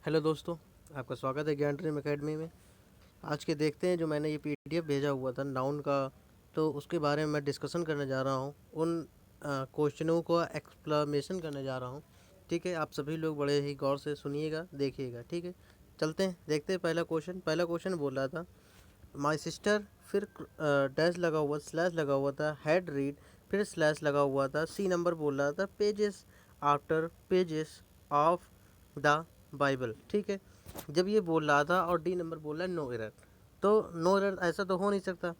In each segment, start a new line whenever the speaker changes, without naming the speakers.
Hello दोस्तों, आपका स्वागत है ज्ञान ड्रीम एकेडमी में। आज के देखते हैं जो मैंने ये पीडीएफ भेजा हुआ था नाउन का, तो उसके बारे में मैं डिस्कशन करने जा रहा हूँ। उन क्वेश्चनों को एक्सप्लेनेशन करने जा रहा हूँ। ठीक है, आप सभी लोग बड़े ही गौर से सुनिएगा, देखिएगा। ठीक है, चलते हैं, देखते हैं। पहला क्वेश्चन बोल रहा था माई सिस्टर, फिर डैश लगा हुआ, स्लैश लगा हुआ था, हैड रीड, फिर स्लैश लगा हुआ था। सी नंबर बोल रहा था pages after pages of the Bible. ठीक है, जब ये बोल रहा था और डी नंबर बोल रहा है नो एरर, तो नो एरर ऐसा तो हो नहीं सकता,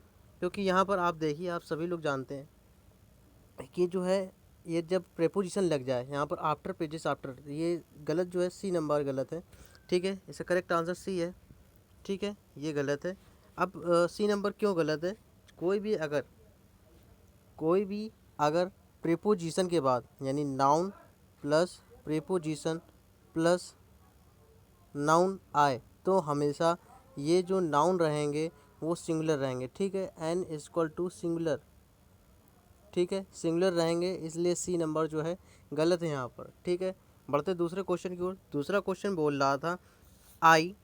क्योंकि यहाँ पर आप देखिए, आप सभी लोग जानते हैं कि जो है ये जब प्रेपोजिशन लग जाए यहाँ पर आफ्टर पेजेस आफ्टर, ये गलत जो है, सी नंबर गलत है। ठीक है, इसका करेक्ट आंसर सी है। ठीक है, ये गलत है। अब सी नंबर क्यों गलत है? कोई भी अगर प्रेपोजिशन के बाद यानी noun plus preposition plus noun आए तो हमेशा ये जो नाउन रहेंगे वो सिंगुलर रहेंगे। ठीक है, एन इक्वल टू सिंगुलर। ठीक है, सिंगुलर रहेंगे, इसलिए सी नंबर जो है गलत है यहाँ पर। ठीक है, बढ़ते दूसरे क्वेश्चन की ओर। दूसरा क्वेश्चन बोल रहा था I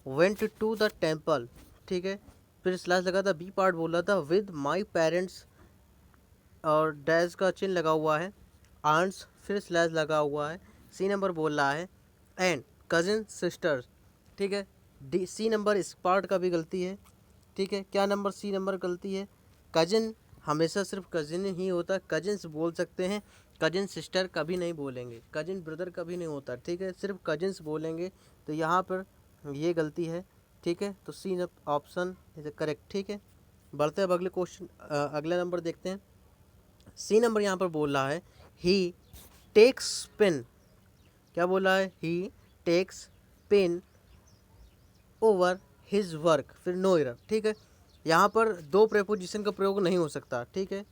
went to the temple. ठीक है, फिर स्लैश लगा था, बी पार्ट बोल रहा था विद माई पेरेंट्स और डैश का चिन्ह लगा हुआ है, आंट्स, फिर स्लैश लगा हुआ है। सी नंबर बोल रहा है एंड कजिन सिस्टर्स। ठीक है, डी सी नंबर इस पार्ट का भी गलती है। ठीक है, क्या नंबर सी नंबर गलती है? कजिन हमेशा सिर्फ कजिन ही होता है, कजिन्स बोल सकते हैं, कजिन सिस्टर कभी नहीं बोलेंगे, कजिन ब्रदर कभी नहीं होता। ठीक है, सिर्फ कजिन्स बोलेंगे, तो यहाँ पर ये गलती है। ठीक है, तो सी ऑप्शन इज करेक्ट। ठीक है, बढ़ते अब अगले क्वेश्चन, अगला नंबर देखते हैं। सी नंबर यहाँ पर बोल रहा है ही टेक्स पेन। क्या बोल रहा है? He takes pain over his work, फिर नो एरर। ठीक है, यहाँ पर दो प्रेपोजिशन का प्रयोग नहीं हो सकता। ठीक है,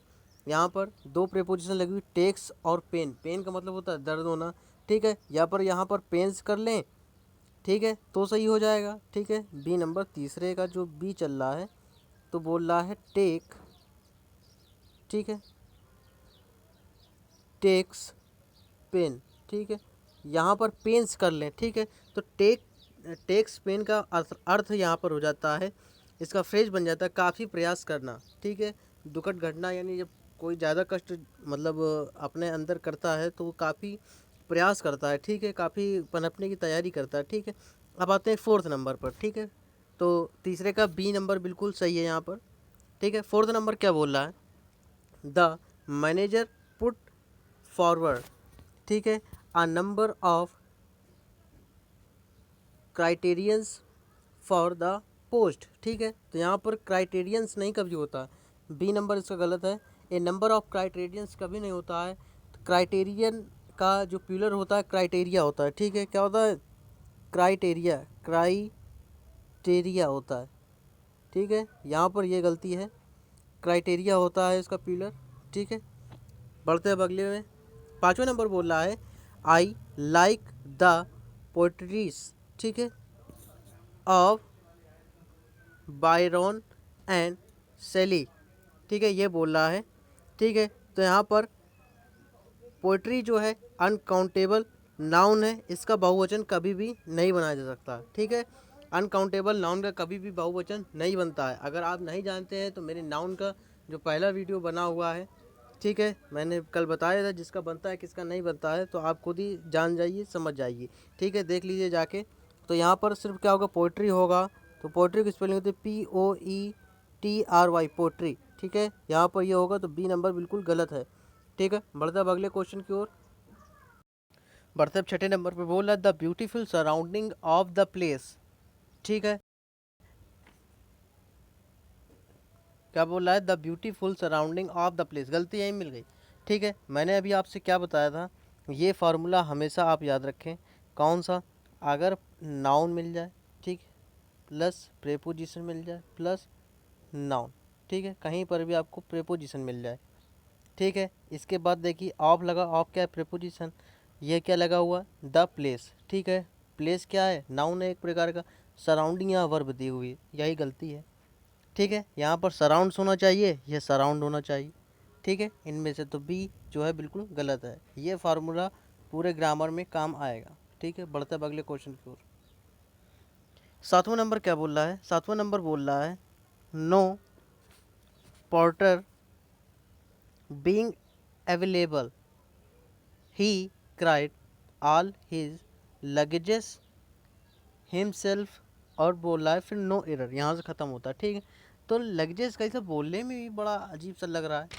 यहाँ पर दो प्रेपोजिशन लगी हुई, टेक्स और पेन। पेन का मतलब होता है दर्द होना। ठीक है, यहाँ पर पेन्स कर लें, ठीक है, तो सही हो जाएगा। ठीक है, बी नंबर तीसरे का जो बी चल रहा है तो बोल रहा है टेक। ठीक है, टेक्स पेन। ठीक है, यहाँ पर पेन्स कर लें। ठीक है, तो टेक्स पेन का अर्थ यहाँ पर हो जाता है, इसका फ्रेज बन जाता है काफ़ी प्रयास करना। ठीक है, दुखद घटना यानी जब कोई ज़्यादा कष्ट मतलब अपने अंदर करता है तो वो काफ़ी प्रयास करता है। ठीक है, काफ़ी पनपने की तैयारी करता है। ठीक है, अब आते हैं फोर्थ नंबर पर। ठीक है, तो तीसरे का बी नंबर बिल्कुल सही है यहाँ पर। ठीक है, फोर्थ नंबर क्या बोल रहा है? The manager put forward. ठीक है, a number of criterions for the post. ठीक है, तो यहाँ पर क्राइटेरियंस नहीं कभी होता, बी नंबर इसका गलत है। ए नंबर ऑफ क्राइटेरियंस कभी नहीं होता है। क्राइटेरियन का जो प्लूरल होता है क्राइटेरिया होता है। ठीक है, क्या होता है? क्राइटेरिया, क्राइटेरिया होता है। ठीक है, यहाँ पर ये गलती है, क्राइटेरिया होता है इसका प्लूरल। ठीक है, बढ़ते अब अगले में। पाँचवें नंबर बोल रहा है आई लाइक द पोइट्रीज। ठीक है, ऑफ बायरन एंड सेली। ठीक है, ये बोल रहा है। ठीक है, तो यहाँ पर पोइट्री जो है अनकाउंटेबल नाउन है, इसका बहुवचन कभी भी नहीं बनाया जा सकता। ठीक है, अनकाउंटेबल नाउन का कभी भी बहुवचन नहीं बनता है। अगर आप नहीं जानते हैं तो मेरे नाउन का जो पहला वीडियो बना हुआ है, ठीक है, मैंने कल बताया था जिसका बनता है किसका नहीं बनता है, तो आप खुद ही जान जाइए, समझ जाइए। ठीक है, देख लीजिए जाके। तो यहाँ पर सिर्फ क्या होगा? पोइट्री होगा, तो पोइट्री की स्पेलिंग होती है POETRY, पोइट्री। ठीक है, यहाँ पर ये होगा, तो बी नंबर बिल्कुल गलत है। ठीक है, बढ़ते अब अगले क्वेश्चन की ओर। बढ़ते अब छठे नंबर पर बोल रहा है the beautiful surrounding of the place. ठीक है, क्या बोल रहा है? The beautiful surrounding of the place, गलती यहीं मिल गई। ठीक है, मैंने अभी आपसे क्या बताया था, ये फार्मूला हमेशा आप याद रखें। कौन सा? अगर नाउन मिल जाए, ठीक, प्लस प्रेपोजिशन मिल जाए प्लस नाउन। ठीक है, कहीं पर भी आपको प्रेपोजिशन मिल जाए। ठीक है, इसके बाद देखिए ऑफ लगा, ऑफ क्या है? प्रेपोजिशन। ये क्या लगा हुआ? The place. ठीक है, प्लेस क्या है? नाउन है एक प्रकार का। सराउंडिंग यहाँ वर्ब दी हुई है, यही गलती है। ठीक है, यहाँ पर सराउंड्स होना चाहिए, यह सराउंड होना चाहिए। ठीक है, इनमें से तो बी जो है बिल्कुल गलत है। ये फार्मूला पूरे ग्रामर में काम आएगा। ठीक है, बढ़ते अब अगले क्वेश्चन की ओर। सातवां नंबर क्या बोल रहा है? सातवां नंबर बोल रहा है no porter being available he cried all his luggages himself, और बोल रहा है फिर नो एरर, यहाँ से ख़त्म होता है। ठीक है, तो लगेजेस कैसे बोलने में भी बड़ा अजीब सा लग रहा है।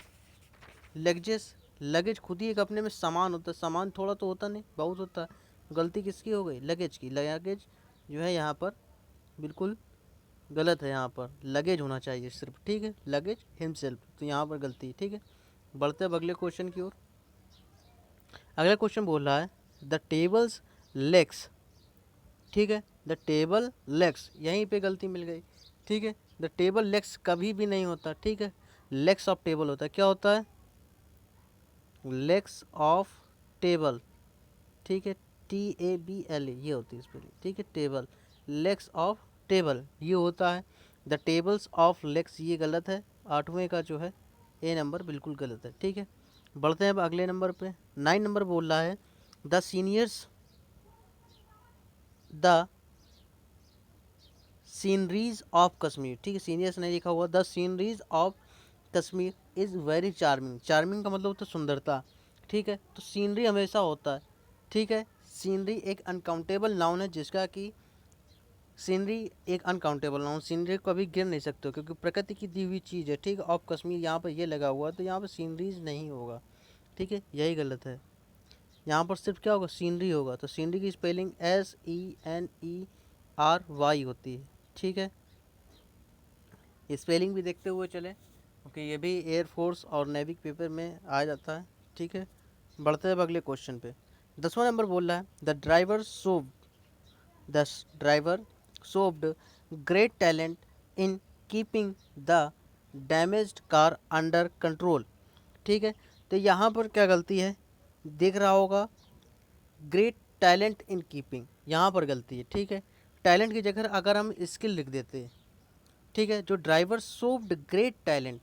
लगेजेस, लगेज खुद ही एक अपने में सामान होता है, सामान थोड़ा तो होता नहीं, बहुत होता है। गलती किसकी हो गई? लगेज की। लगेज जो है यहाँ पर बिल्कुल गलत है, यहाँ पर लगेज होना चाहिए सिर्फ। ठीक है, लगेज हिमसेल्फ, तो यहाँ पर गलती है। ठीक है, बढ़ते अब अगले क्वेश्चन की ओर। अगला क्वेश्चन बोल रहा है द टेबल्स लेग्स। ठीक है, द टेबल लेग्स, यहीं पे गलती मिल गई। ठीक है, द टेबल लेग्स कभी भी नहीं होता। ठीक है, लेग्स ऑफ टेबल होता है। क्या होता है? Legs of table. ठीक है, TABLE ये होती है स्पेलिंग। ठीक है, टेबल, लेग्स ऑफ टेबल ये होता है। द टेबल्स ऑफ लेग्स ये गलत है। आठवें का जो है ए नंबर बिल्कुल गलत है। ठीक है, बढ़ते हैं अब अगले नंबर पे। 9 नंबर बोल रहा है the seniors the sceneries of Kashmir. ठीक है, सीनियर्स ने लिखा हुआ the sceneries of Kashmir is very charming. Charming का मतलब होता है सुंदरता। ठीक है, तो सीनरी हमेशा होता है। ठीक है, सीनरी एक अनकाउंटेबल नाउन है, जिसका कि सीनरी एक अनकाउंटेबल नाउन, सीनरी कभी गिर नहीं सकते हो, क्योंकि प्रकृति की दी हुई चीज़ है। ठीक है, ऑफ कश्मीर यहाँ पर ये लगा हुआ है, तो यहाँ पर सीनरीज नहीं होगा। ठीक है, यही गलत है। यहाँ पर सिर्फ क्या होगा? सीनरी होगा। तो सीनरी की स्पेलिंग SENERY होती है। ठीक है, स्पेलिंग भी देखते हुए चले, क्योंकि ये भी एयरफोर्स और नेवी के पेपर में आ जाता है। ठीक है, बढ़ते हैं अब अगले क्वेश्चन पे। 10वां नंबर बोल रहा है the driver showed great talent in keeping the damaged car under control. ठीक है, तो यहाँ पर क्या गलती है? देख रहा होगा ग्रेट टैलेंट इन कीपिंग, यहाँ पर गलती है। ठीक है, टैलेंट की जगह अगर हम स्किल लिख देते हैं। ठीक है, जो ड्राइवर शोव्ड ग्रेट टैलेंट,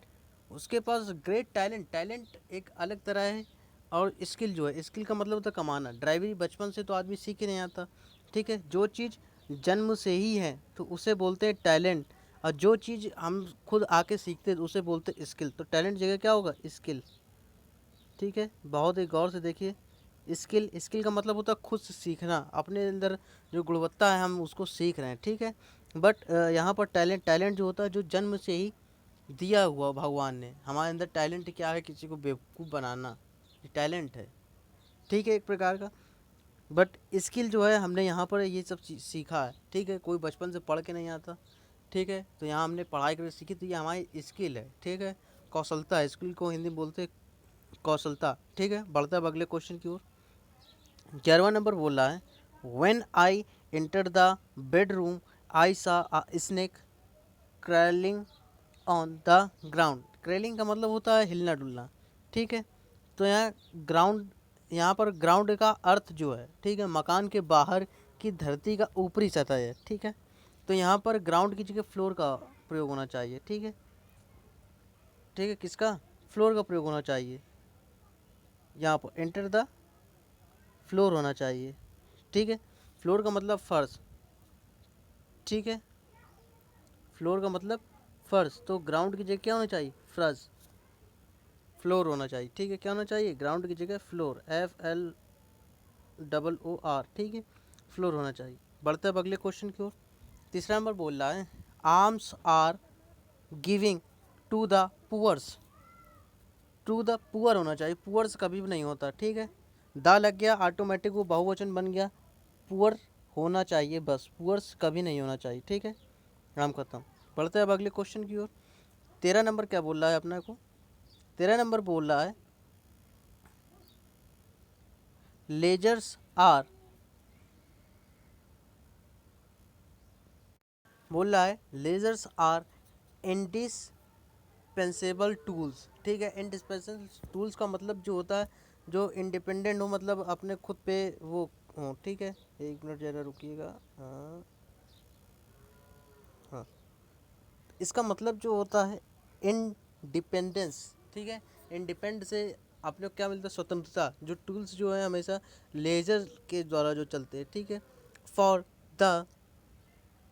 उसके पास ग्रेट टैलेंट, टैलेंट एक अलग तरह है, और स्किल जो है, स्किल का मतलब होता है कमाना। ड्राइवरी बचपन से तो आदमी सीख ही नहीं आता। ठीक है, जो चीज़ जन्म से ही है तो उसे बोलते हैं टैलेंट, और जो चीज़ हम खुद आके सीखते हैं तो उसे बोलते हैं स्किल। तो टैलेंट जगह क्या होगा? स्किल। ठीक है, बहुत ही गौर से देखिए। स्किल, स्किल का मतलब होता है खुद से सीखना, अपने अंदर जो गुणवत्ता है हम उसको सीख रहे हैं। ठीक है, बट यहाँ पर टैलेंट, टैलेंट जो होता है जो जन्म से ही दिया हुआ भगवान ने। हमारे अंदर टैलेंट क्या है? किसी को बेवकूफ़ बनाना, ये टैलेंट है। ठीक है, एक प्रकार का। बट स्किल जो है हमने यहाँ पर ये सब चीज़ सीखा है। ठीक है, कोई बचपन से पढ़ के नहीं आता। ठीक है, तो यहाँ हमने पढ़ाई करके सीखी, तो ये हमारी स्किल है। ठीक है, कौशलता है, स्किल को हिंदी में बोलते हैं कौशलता। ठीक है, बढ़ता है अब अगले क्वेश्चन की ओर। 11वां नंबर बोल रहा है when I enter the bedroom I saw a snake crawling on the ground. Crawling का मतलब होता है हिलना डुलना। ठीक है, तो यहाँ ग्राउंड, यहाँ पर ग्राउंड का अर्थ जो है, ठीक है, मकान के बाहर की धरती का ऊपरी सतह है। ठीक है, तो यहाँ पर ग्राउंड की जगह फ्लोर का प्रयोग होना चाहिए। ठीक है, ठीक है, किसका? फ्लोर का प्रयोग होना चाहिए। यहाँ पर एंटर द फ्लोर होना चाहिए। ठीक है, फ्लोर का मतलब फर्श। ठीक है, फ्लोर का मतलब फर्श, तो ग्राउंड की जगह क्या होना चाहिए? फर्श, फ्लोर होना चाहिए। ठीक है, क्या होना चाहिए? ग्राउंड की जगह फ्लोर, FLOOR। ठीक है, फ्लोर होना चाहिए। बढ़ते अब अगले क्वेश्चन की ओर। तीसरा नंबर बोल रहा है alms are giving to the poors. To the poor होना चाहिए, पुअर्स कभी भी नहीं होता। ठीक है, द लग गया, ऑटोमेटिक वो बहुवचन बन गया। पुअर होना चाहिए बस, पुअर्स कभी नहीं होना चाहिए। ठीक है, नाम खत्म। बढ़ते हैं अब अगले क्वेश्चन की ओर। 13 नंबर क्या बोल रहा है अपने को? 13 नंबर बोल रहा है लेजर्स आर, बोल रहा है लेजर्स आर इंडिस्पेंसेबल टूल्स। ठीक है, इंडिस्पेंसेबल टूल्स का मतलब जो होता है जो इंडिपेंडेंट हो, मतलब अपने खुद पे वो हो। ठीक है, एक मिनट ज़रा रुकिएगा। हाँ हाँ, इसका मतलब जो होता है इंडिपेंडेंस। ठीक है, इंडिपेंड से अपने को क्या मिलता है, स्वतंत्रता। जो टूल्स जो है हमेशा लेजर के द्वारा जो चलते हैं, ठीक है। फॉर द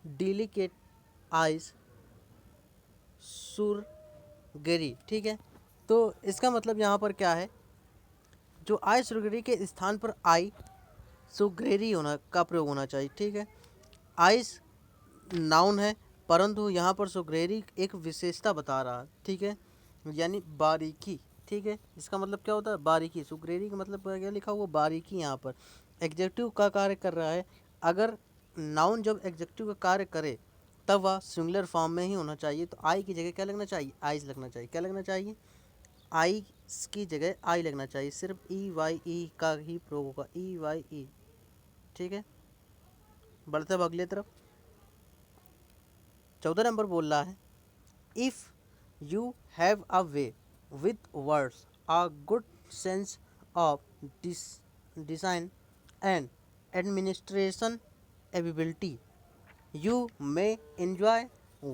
डिलिकेट आइज सुरगेरी, ठीक है। तो इसका मतलब यहाँ पर क्या है, जो आई सुरगेरी के स्थान पर आई सुग्रेरी होना का प्रयोग होना चाहिए, ठीक है। आइस नाउन है, परंतु यहाँ पर सुग्रेरी एक विशेषता बता रहा है, ठीक है, यानी बारीकी, ठीक है। इसका मतलब क्या होता है, बारीकी। सुग्रेरी का मतलब क्या लिखा हुआ, बारीकी। यहाँ पर एग्जेक्टिव का कार्य कर रहा है। अगर नाउन जब एग्जेक्टिव का कार्य करे तब वह सिंगुलर फॉर्म में ही होना चाहिए। तो आई की जगह क्या लगना चाहिए, आइज लगना चाहिए। क्या लगना चाहिए, आई की जगह आई लगना चाहिए। सिर्फ ई वाई ई का ही प्रयोग होगा, ई वाई ई, ठीक है। बढ़ते अब अगले तरफ। 14 नंबर बोल रहा है, if you have a way with words, a good sense of design and administration ability, you may enjoy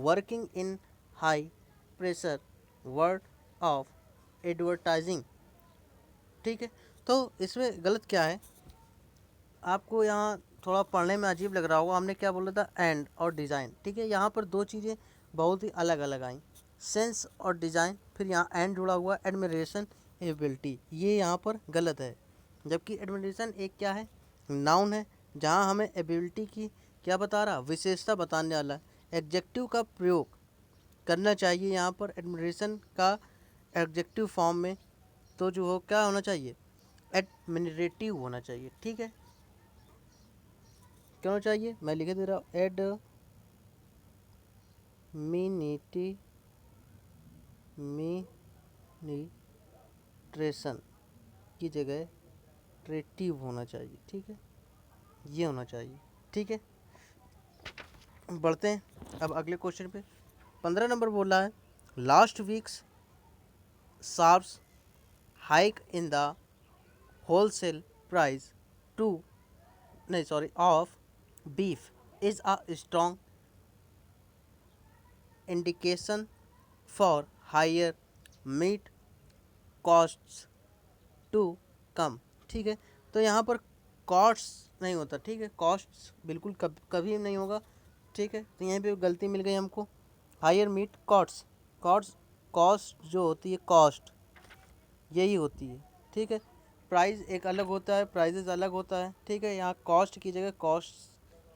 working in high pressure world of advertising, ठीक है। तो इसमें गलत क्या है, आपको यहाँ थोड़ा पढ़ने में अजीब लग रहा होगा। हमने क्या बोला था, एंड और डिज़ाइन, ठीक है। यहाँ पर दो चीज़ें बहुत ही अलग अलग आई, सेंस और डिज़ाइन, फिर यहाँ एंड जुड़ा हुआ, एडमिरेशन एबिलिटी, ये यहाँ पर गलत है। जबकि एडमिरेशन एक क्या है, नाउन है, जहाँ हमें एबिलिटी की क्या बता रहा, विशेषता बताने वाला है। एडजेक्टिव का प्रयोग करना चाहिए यहाँ पर एडमिरेशन का एडजेक्टिव फॉर्म में, तो जो हो क्या होना चाहिए, एडमिनिरेटिव होना चाहिए, ठीक है। क्या होना चाहिए, मैं लिख दे रहा हूँ, एडमिनिट्रेशन की जगह ट्रेटिव होना चाहिए, ठीक है, ये होना चाहिए, ठीक है। बढ़ते हैं अब अगले क्वेश्चन पे। 15 नंबर बोल रहा है, last week's sharps hike in the wholesale price to नहीं sorry of beef is a strong indication for higher meat costs to come, ठीक है। तो यहाँ पर कॉस्ट्स नहीं होता, ठीक है, कॉस्ट्स बिल्कुल कभी नहीं होगा, ठीक है। तो यहाँ पे गलती मिल गई हमको, हायर मीट कॉस्ट्स, कॉस्ट जो होती है, कॉस्ट यही होती है, ठीक है। प्राइस एक अलग होता है, प्राइजेज अलग होता है, ठीक है। यहाँ कॉस्ट की जगह कॉस्ट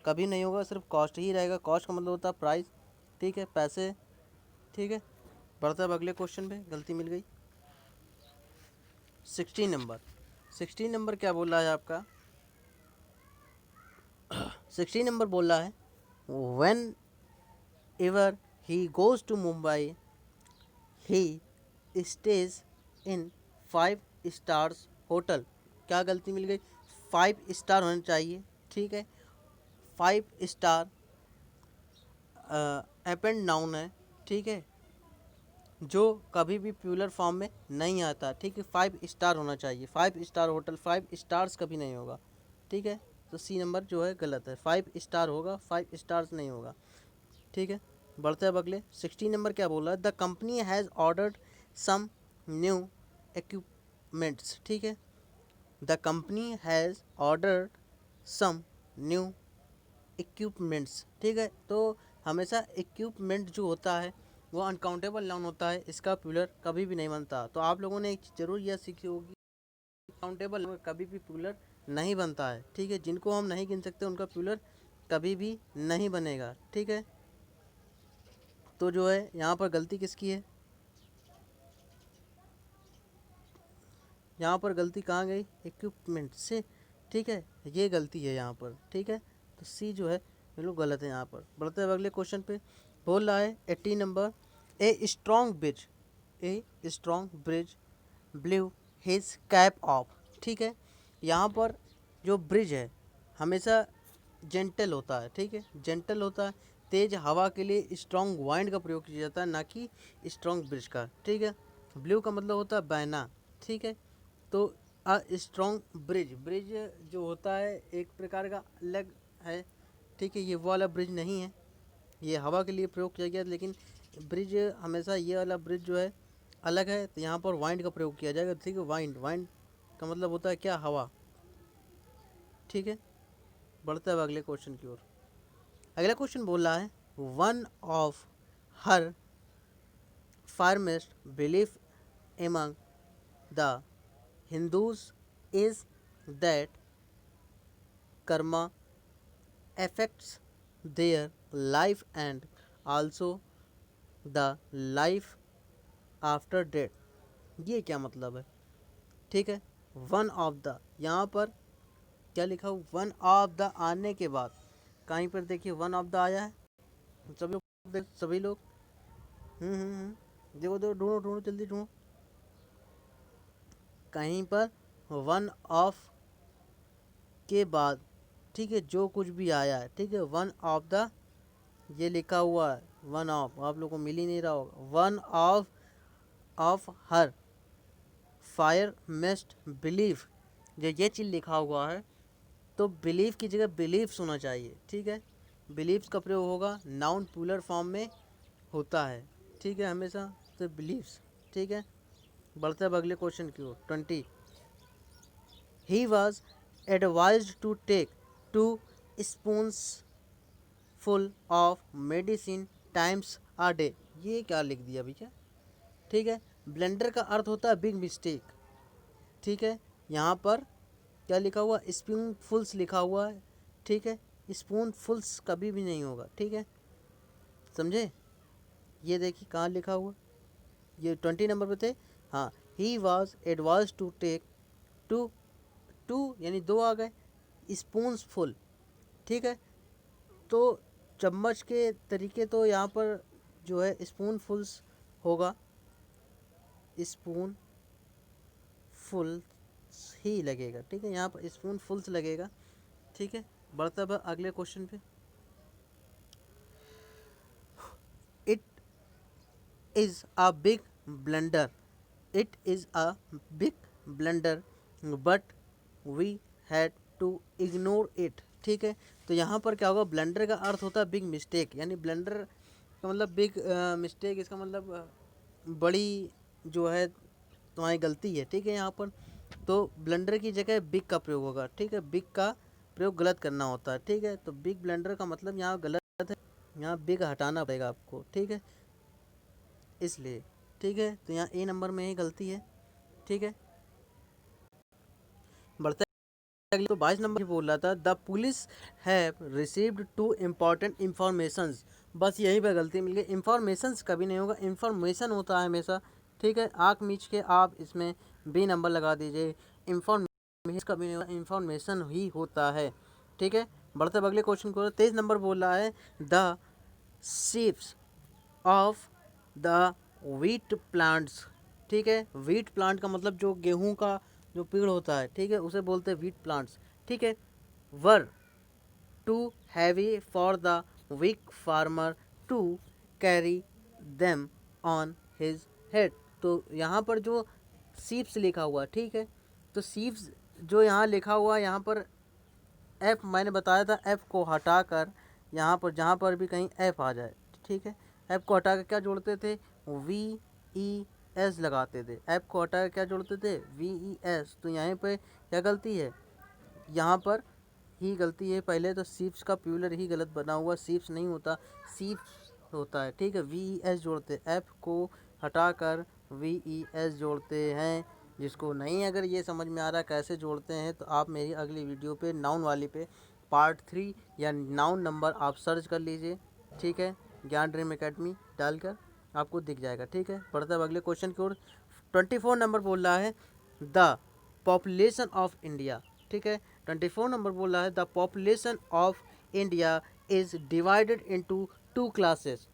कभी नहीं होगा, सिर्फ कॉस्ट ही रहेगा। कॉस्ट का मतलब होता है प्राइस, ठीक है, पैसे, ठीक है। बढ़ता है अब अगले क्वेश्चन पे, गलती मिल गई। 16 नंबर क्या बोल रहा है आपका, 16 नंबर बोल रहा है, whenever he goes to Mumbai he stays in 5 stars hotel. क्या गलती मिल गई, 5 स्टार होना चाहिए, ठीक है। 5 स्टार एपेंड नाउन है, ठीक है, जो कभी भी प्यूलर फॉर्म में नहीं आता, ठीक है। 5 स्टार होना चाहिए, 5 स्टार होटल, 5 स्टार्स कभी नहीं होगा, ठीक है। तो सी नंबर जो है गलत है, 5 स्टार होगा, 5 स्टार्स नहीं होगा, ठीक है। बढ़ते हैं अब अगले। 16 नंबर क्या बोल रहा है, the company has ordered some new equipments, ठीक है। The company has ordered some new equipments, ठीक है। तो हमेशा इक्विपमेंट जो होता है वो अनकाउंटेबल नाउन होता है, इसका प्लूरल कभी भी नहीं बनता। तो आप लोगों ने एक चीज़ जरूर यह सीखी होगी, काउंटेबल कभी भी प्लूरल नहीं बनता है, ठीक है। जिनको हम नहीं गिन सकते उनका प्लूरल कभी भी नहीं बनेगा, ठीक है। तो जो है यहाँ पर गलती किसकी है, यहाँ पर गलती कहाँ गई, इक्विपमेंट से, ठीक है, ये गलती है यहाँ पर, ठीक है। तो सी जो है बिल्कुल गलत है यहाँ पर। बढ़ते हैं अगले क्वेश्चन पे। बोल रहा है 18 number, a strong bridge blue his cap of, ठीक है। यहाँ पर जो ब्रिज है हमेशा जेंटल होता है, ठीक है, जेंटल होता है। तेज़ हवा के लिए स्ट्रॉन्ग वाइंड का प्रयोग किया जाता है, ना कि स्ट्रॉन्ग ब्रिज का, ठीक है। ब्लू का मतलब होता है बहना, ठीक है। तो अ स्ट्रॉन्ग ब्रिज, ब्रिज जो होता है एक प्रकार का अलग है, ठीक है, ये वो वाला ब्रिज नहीं है, ये हवा के लिए प्रयोग किया गया। लेकिन ब्रिज हमेशा, ये वाला ब्रिज जो है अलग है तो यहाँ पर वाइंड का प्रयोग किया जाएगा। ठीक है, वाइंड, वाइंड का मतलब होता है क्या, हवा। ठीक है, बढ़ते हैं अब अगले क्वेश्चन की ओर। अगला क्वेश्चन बोल रहा है one of her firmest belief among the Hindus is that karma affects their life and also the life after death। ये क्या मतलब है? ठीक है, वन ऑफ द, यहाँ पर क्या लिखा हो, वन ऑफ द आने के बाद कहीं पर देखिए वन ऑफ द आया है, सभी लोग सभी लोग देखो देखो, ढूंढो ढूंढो, जल्दी ढूंढो, कहीं पर वन ऑफ के बाद, ठीक है, जो कुछ भी आया है, ठीक है, वन ऑफ द ये लिखा हुआ है, वन ऑफ, आप लोग को मिल ही नहीं रहा होगा, one of her firmest belief, जो ये चीज़ लिखा हुआ है तो बिलीफ की जगह बिलीव्स होना चाहिए। ठीक है, बिलीव्स का प्रयोग होगा, नाउन प्लूरल फॉर्म में होता है। ठीक है, हमेशा तो बिलीव्स। ठीक है, बढ़ते अब अगले क्वेश्चन की ओर। 20, he was advised to take 2 spoons full of medicine times a day. ये क्या लिख दिया भैया? ठीक है, ब्लेंडर का अर्थ होता है बिग मिस्टेक। ठीक है, यहाँ पर क्या लिखा हुआ, स्पून फुल्स लिखा हुआ है। ठीक है, स्पून फुल्स कभी भी नहीं होगा। ठीक है, समझे? ये देखिए कहाँ लिखा हुआ, ये 20 नंबर पे थे। हाँ, he was advise to take two, two यानी 2 आ गए, स्पून्स फुल। ठीक है, तो चम्मच के तरीके तो यहाँ पर जो है स्पून फुल्स होगा, स्पून फुल ही लगेगा। ठीक है, यहाँ पर स्पून फुल्स लगेगा। ठीक है, बढ़ता है अगले क्वेश्चन पे। It is a big blunder, it is a big blunder but we had to ignore it. ठीक है, तो यहाँ पर क्या होगा, ब्लंडर का अर्थ होता है बिग मिस्टेक, यानी ब्लंडर का मतलब बिग मिस्टेक, इसका मतलब बड़ी जो है तुम्हारी गलती है। ठीक है, यहाँ पर तो ब्लंडर की जगह बिग का प्रयोग होगा। ठीक है, बिग का प्रयोग गलत करना होता है। ठीक है, तो बिग ब्लंडर का मतलब यहाँ गलत है, यहाँ बिग हटाना पड़ेगा आपको। ठीक है, इसलिए। ठीक है, तो यहाँ ए नंबर में ही गलती है। ठीक है, बढ़ते अगले तो 22 नंबर बोल रहा था the police have received 2 important informations. बस यहीं पर गलती मिल गई, इंफॉर्मेशंस कभी नहीं होगा, इंफॉर्मेशन होता है हमेशा। ठीक है, आँख मीच के आप इसमें बी नंबर लगा दीजिए, इंफॉर्मेशन कभी नहीं होगा, इंफॉर्मेशन ही होता है। ठीक है, बढ़ते अगले क्वेश्चन को। 23 नंबर बोल रहा है the seeds of the wheat plants. ठीक है, व्हीट प्लांट का मतलब जो गेहूं का जो पेड़ होता है, ठीक है, उसे बोलते हैं व्हीट प्लांट्स। ठीक है, were too heavy for the weak farmer to carry them on his head. तो यहाँ पर जो सीप्स लिखा हुआ, ठीक है, तो सीप्स जो यहाँ लिखा हुआ, यहाँ पर एफ मैंने बताया था, एफ को हटाकर यहाँ पर जहाँ पर भी कहीं एफ आ जाए, ठीक है, एफ को हटाकर क्या जोड़ते थे, वी ई एस लगाते थे। एफ को हटाकर क्या जोड़ते थे, वी ई एस। तो यहाँ पे क्या गलती है, यहाँ पर ही गलती है। पहले तो सीप्स का प्यूलर ही गलत बना हुआ, सीप्स नहीं होता, सीप्स होता है। ठीक है, वी ई एस जोड़ते, एफ को हटाकर वी ई एस जोड़ते हैं। जिसको नहीं अगर ये समझ में आ रहा है कैसे जोड़ते हैं, तो आप मेरी अगली वीडियो पे नाउन वाली पे पार्ट 3 या नाउन नंबर आप सर्च कर लीजिए। ठीक है, ज्ञान ड्रीम एकेडमी डालकर आपको दिख जाएगा। ठीक है, बढ़ता है अगले क्वेश्चन की ओर। 24 नंबर बोल रहा है द पॉपुलेशन ऑफ इंडिया। ठीक है, 24 नंबर बोल रहा है the population of India is divided into 2 classes,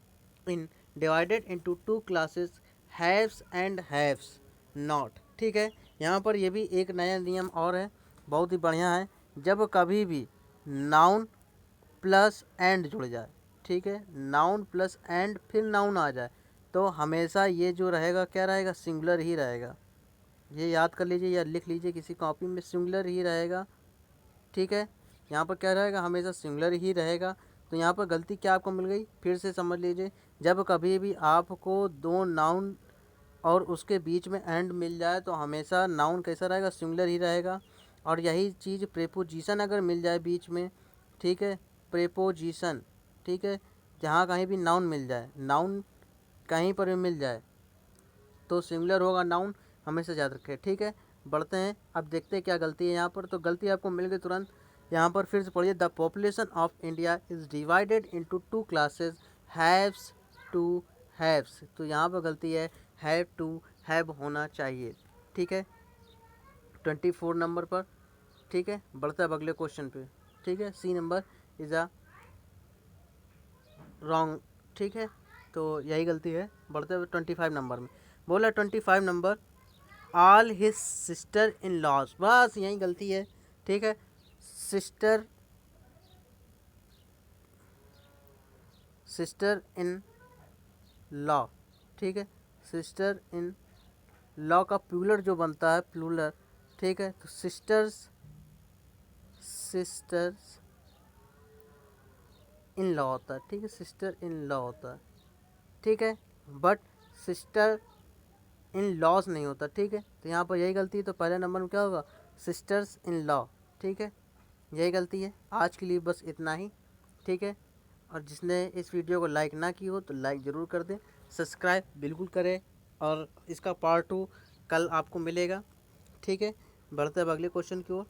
in divided into 2 classes, haves and haves not. ठीक है, यहाँ पर ये भी एक नया नियम और है, बहुत ही बढ़िया है। जब कभी भी नाउन प्लस एंड जुड़ जाए, ठीक है, नाउन प्लस एंड फिर नाउन आ जाए, तो हमेशा ये जो रहेगा क्या रहेगा, सिंगुलर ही रहेगा। ये याद कर लीजिए या लिख लीजिए किसी कॉपी में, सिंगुलर ही रहेगा। ठीक है, यहाँ पर क्या रहेगा, हमेशा सिंगुलर ही रहेगा। तो यहाँ पर गलती क्या आपको मिल गई, फिर से समझ लीजिए। जब कभी भी आपको 2 नाउन और उसके बीच में एंड मिल जाए तो हमेशा नाउन कैसा रहेगा, सिंगुलर ही रहेगा। और यही चीज़ प्रेपोजिशन अगर मिल जाए बीच में, ठीक है, प्रेपोजिशन, ठीक है, जहाँ कहीं भी नाउन मिल जाए, नाउन कहीं पर भी मिल जाए तो सिंगुलर होगा नाउन, हमेशा याद रखें, ठीक है। बढ़ते हैं, अब देखते हैं क्या गलती है यहाँ पर। तो गलती आपको मिल गई तुरंत। यहाँ पर फिर से पढ़िए, the population of India is divided into two classes, haves to haves. तो यहाँ पर गलती है, हैव टू हैव होना चाहिए, ठीक है, 24 नंबर पर, ठीक है। बढ़ते अब अगले क्वेश्चन पे, ठीक है, C number is a wrong, ठीक है, तो यही गलती है। बढ़ते हुए 25 नंबर में, बोला 25 number, all his sister in laws, बस यही गलती है, ठीक है। सिस्टर, सिस्टर इन लॉ, ठीक है, सिस्टर इन लॉ का प्लूरल जो बनता है, प्लूरल, ठीक है, तो सिस्टर्स, सिस्टर्स इन लॉ होता है, ठीक है, सिस्टर इन लॉ होता है, ठीक है, बट सिस्टर इन लॉज नहीं होता, ठीक है। तो यहाँ पर यही गलती है, तो पहले नंबर में क्या होगा, सिस्टर्स इन लॉ, ठीक है, यही गलती है। आज के लिए बस इतना ही, ठीक है। और जिसने इस वीडियो को लाइक ना की हो तो लाइक ज़रूर कर दें, सब्सक्राइब बिल्कुल करें, और इसका पार्ट 2 कल आपको मिलेगा, ठीक है। बढ़ते अब अगले क्वेश्चन की ओर।